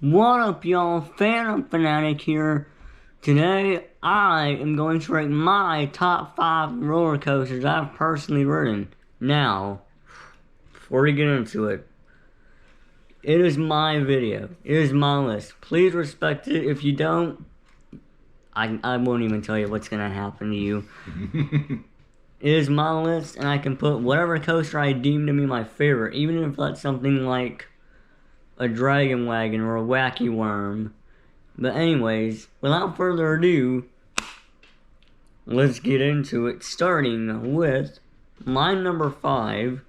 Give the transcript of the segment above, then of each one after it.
What up, y'all? Fanatic here. Today, I am going to rank my top 5 roller coasters I've personally ridden. Now, before we get into it, it is my video. It is my list. Please respect it. If you don't, I won't even tell you what's going to happen to you. It is my list, and I can put whatever coaster I deem to be my favorite, even if that's something like a dragon wagon or a wacky worm. But anyways, without further ado, let's get into it. Starting with my number 5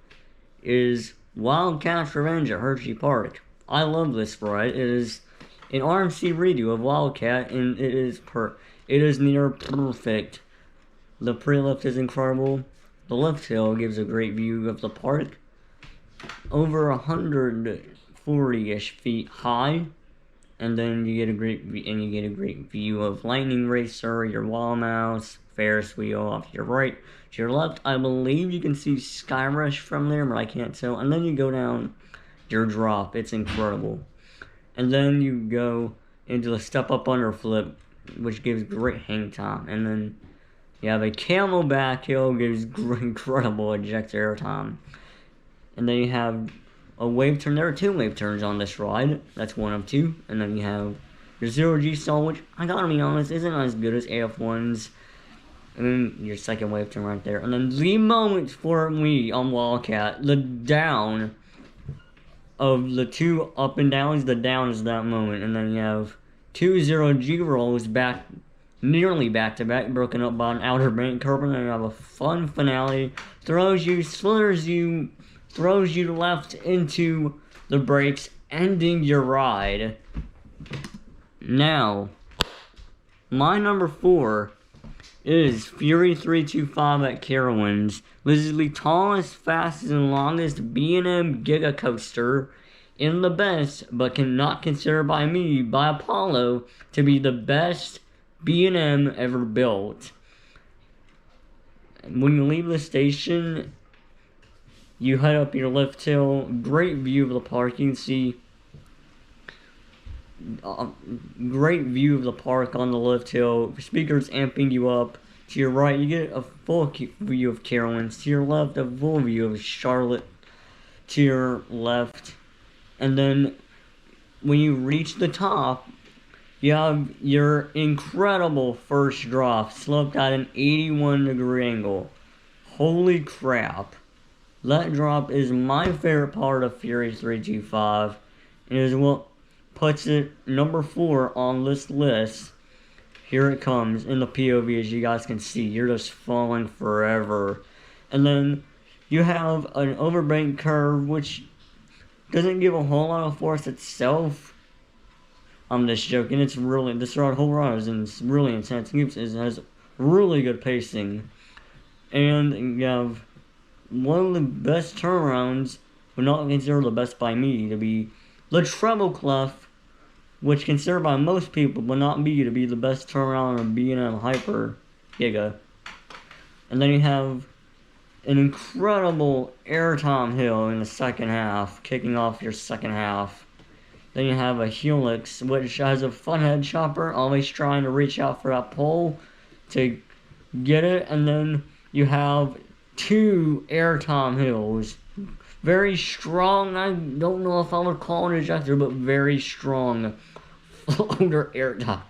is Wildcat Revenge at Hershey Park. I love this ride. It is an RMC redo of Wildcat, and it is near perfect. The pre-lift is incredible. The lift hill gives a great view of the park. Over 140-ish feet high, and then you get a great view of Lightning Racer, your wall mouse, Ferris wheel off to your right. To your left, I believe you can see Sky Rush from there, but I can't tell. And then you go down your drop. It's incredible. And then you go into the step up under flip, which gives great hang time. And then you have a camel back hill, gives incredible eject air time. And then you have a wave turn. There are 2 wave turns on this ride. That's one of 2. And then you have your 0G stall, which I gotta be honest, isn't as good as AF1's. And then your second wave turn right there. And then the moment for me on Wildcat, the down of the 2 up and downs, the down is that moment. And then you have 2 0G rolls back, nearly back to back, broken up by an outer bank curve. And then you have a fun finale. Throws you, slithers you, throws you left into the brakes, ending your ride. Now, my number 4 is Fury 325 at Carowinds. This is the tallest, fastest, and longest B&M Giga Coaster in the best, but cannot consider by me, by Apollo, to be the best B&M ever built. When you leave the station, you head up your lift hill, great view of the park. You can see great view of the park on the lift hill. Speakers amping you up. To your right, you get a full view of Carowinds. To your left, a full view of Charlotte. To your left, and then when you reach the top, you have your incredible first drop, sloped at an 81-degree angle. Holy crap. That drop is my favorite part of Fury 325. It is what puts it number 4 on this list. Here it comes in the POV, as you guys can see. You're just falling forever. And then you have an overbank curve, which doesn't give a whole lot of force itself. I'm just joking. It's really, this whole ride is really intense. It has really good pacing. And you have one of the best turnarounds, but not considered the best by me, to be the treble clef, which considered by most people, but not me, to be the best turnaround on a B&M Hyper Giga. And then you have an incredible airtime hill in the second half, kicking off your second half. Then you have a Helix, which has a fun head chopper, always trying to reach out for that pole to get it. And then you have 2 airtime hills. Very strong. I don't know if I would call it an ejector, but very strong floater airtime.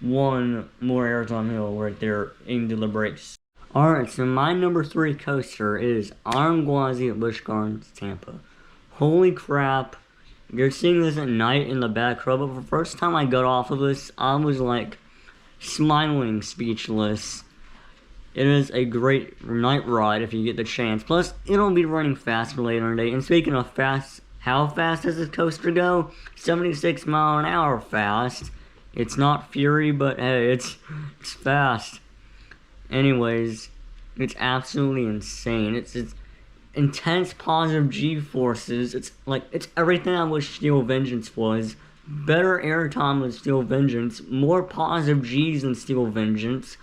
1 more airtime hill right there into the brakes. Alright, so my number 3 coaster is Armgwazi at Busch Gardens, Tampa. Holy crap. You're seeing this at night in the back row, but for the first time I got off of this, I was like smiling, speechless. It is a great night ride if you get the chance. Plus, it'll be running faster later in the day. And speaking of fast, how fast does this coaster go? 76 mile an hour fast. It's not Fury, but hey, it's fast. Anyways, it's absolutely insane. It's intense positive G-forces. It's everything I wish Steel Vengeance was. Better airtime than Steel Vengeance. More positive G's than Steel Vengeance.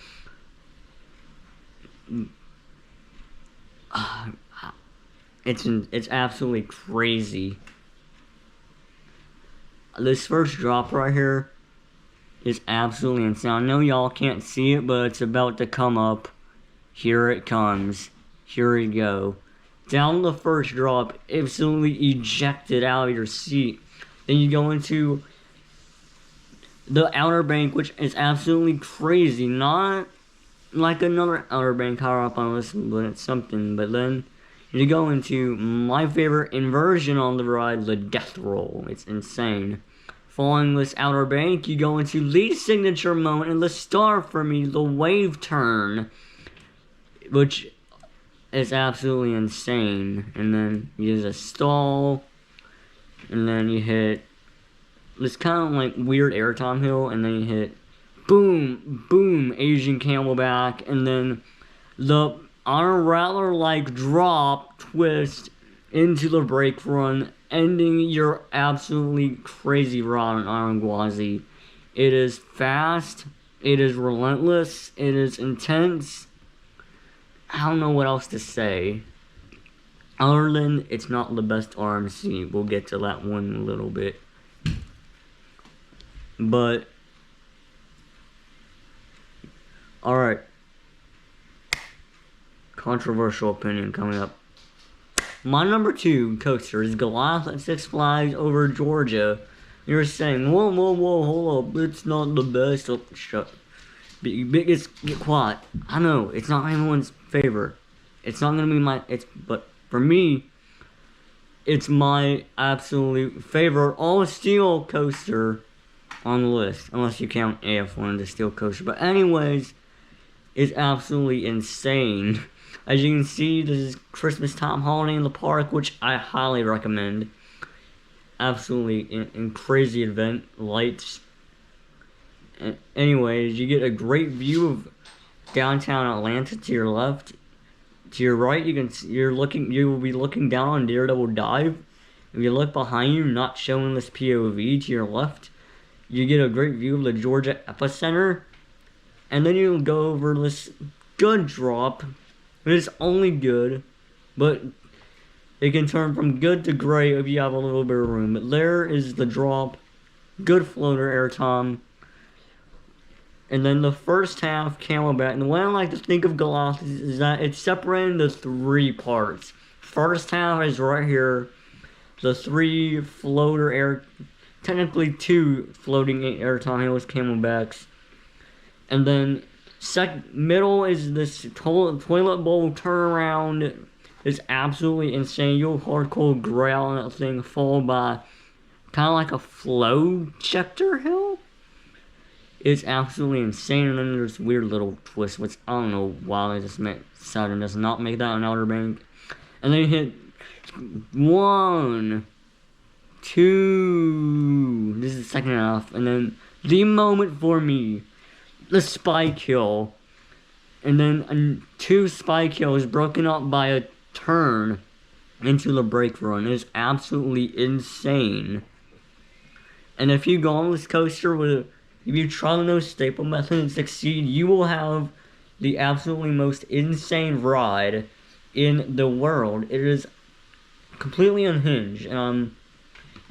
It's absolutely crazy. This first drop right here is absolutely insane. I know y'all can't see it, but it's about to come up. Here it comes. Here we go. Down the first drop, absolutely ejected out of your seat. Then you go into the Outer Bank, which is absolutely crazy. Not like another Outer Bank power up on this, but it's something. But then you go into my favorite inversion on the ride, the Death Roll. It's insane. Following this Outer Bank, you go into the signature moment and the star for me, the Wave Turn, which is absolutely insane. And then you use a stall, and then you hit this kind of like weird airtime hill, and then you hit boom, boom, Asian Camelback, and then the on a rattler like drop twist into the brake run, ending your absolutely crazy ride on Iron Gwazi. It is fast, it is relentless, it is intense. I don't know what else to say. Other than it's not the best RMC. We'll get to that one in a little bit. But alright. Controversial opinion coming up. My number 2 coaster is Goliath at Six Flags over Georgia. You're saying, whoa, hold up, it's not the best. Oh, shut. Biggest, get quiet. I know, it's not anyone's favorite. It's not gonna be but for me, it's my absolute favorite all-steel coaster on the list. Unless you count AF1 as steel coaster. But anyways, it's absolutely insane. As you can see, this is Christmas time holiday in the park, which I highly recommend. Absolutely in crazy event, lights. Anyways, you get a great view of downtown Atlanta to your left. To your right, you will be looking down on Daredevil Dive. If you look behind you, not showing this POV to your left, you get a great view of the Georgia epicenter. And then you'll go over this good drop. It is only good, but it can turn from good to great if you have a little bit of room. But there is the drop, good floater airtime, and then the first half Camelback. And the way I like to think of Goliath is that it's separated into 3 parts. First half is right here, the 3 floater technically 2 floating airtime hills, Camelbacks, and then middle is this toilet bowl turnaround. Is absolutely insane. You'll hardcore growl on that thing, followed by kind of like a flow ejector hill. It's absolutely insane. And then there's weird little twist, which I don't know why they just decided does not make that an Outer Bank. And then you hit 1, 2. This is the second half, and then the moment for me. The spike hill, and then 2 spike hills broken up by a turn into the brake run. It is absolutely insane. And if you go on this coaster if you try the no staple method and succeed, you will have the absolutely most insane ride in the world. It is completely unhinged, and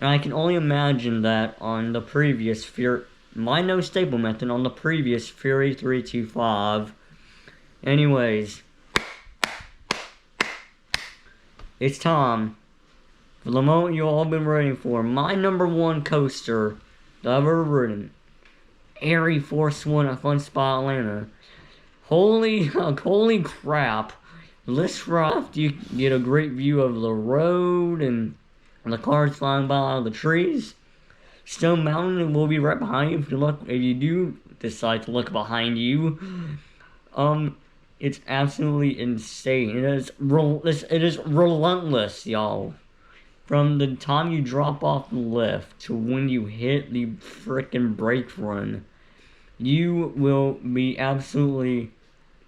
I can only imagine that on the previous my no staple method on the previous Fury 325. Anyways, it's time for the moment you all been waiting for. My number 1 coaster that I've ever ridden, Airy Force 1 at Fun Spot Atlanta. Holy crap! This raft, you get a great view of the road and the cars flying by out of the trees. Stone Mountain will be right behind you if you do decide to look behind you. It's absolutely insane. It is relentless, y'all. From the time you drop off the lift to when you hit the frickin' brake run, you will be absolutely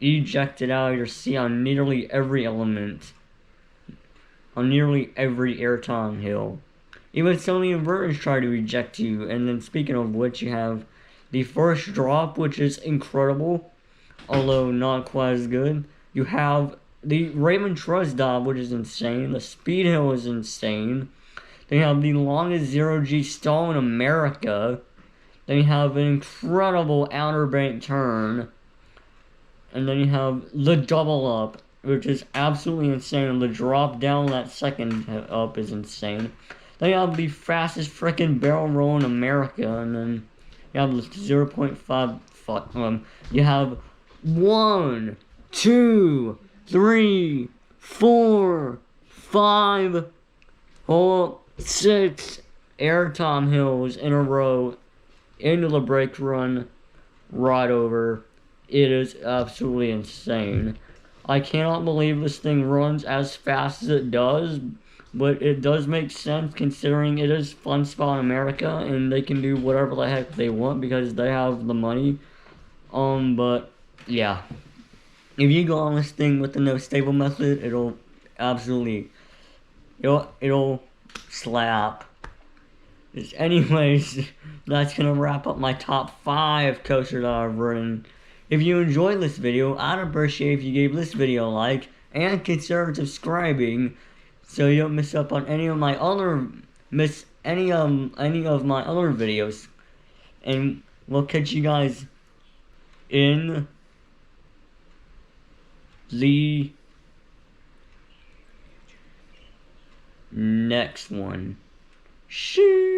ejected out of your seat on nearly every element, on nearly every airtime hill. Even some of the inverters try to eject you. And then speaking of which, you have the first drop, which is incredible, although not quite as good. You have the Raymond Trust dive, which is insane. The speed hill is insane. Then you have the longest zero-G stall in America. Then you have an incredible outer bank turn. And then you have the double up, which is absolutely insane. And the drop down that second up is insane. Then you have the fastest freaking barrel roll in America. And then you have the 0.5. You have 1, 2, 3, 4, 5, 6 airtime hills in a row into the brake run right over. It is absolutely insane. I cannot believe this thing runs as fast as it does, but it does make sense considering it is Fun Spot in America and they can do whatever the heck they want because they have the money. But yeah. If you go on this thing with the no stable method, it'll absolutely, it'll slap. Anyways, that's gonna wrap up my top 5 coasters that I've ridden. If you enjoyed this video, I'd appreciate if you gave this video a like and consider subscribing so you don't miss up on any of my other videos. And we'll catch you guys in the next one. Sheesh.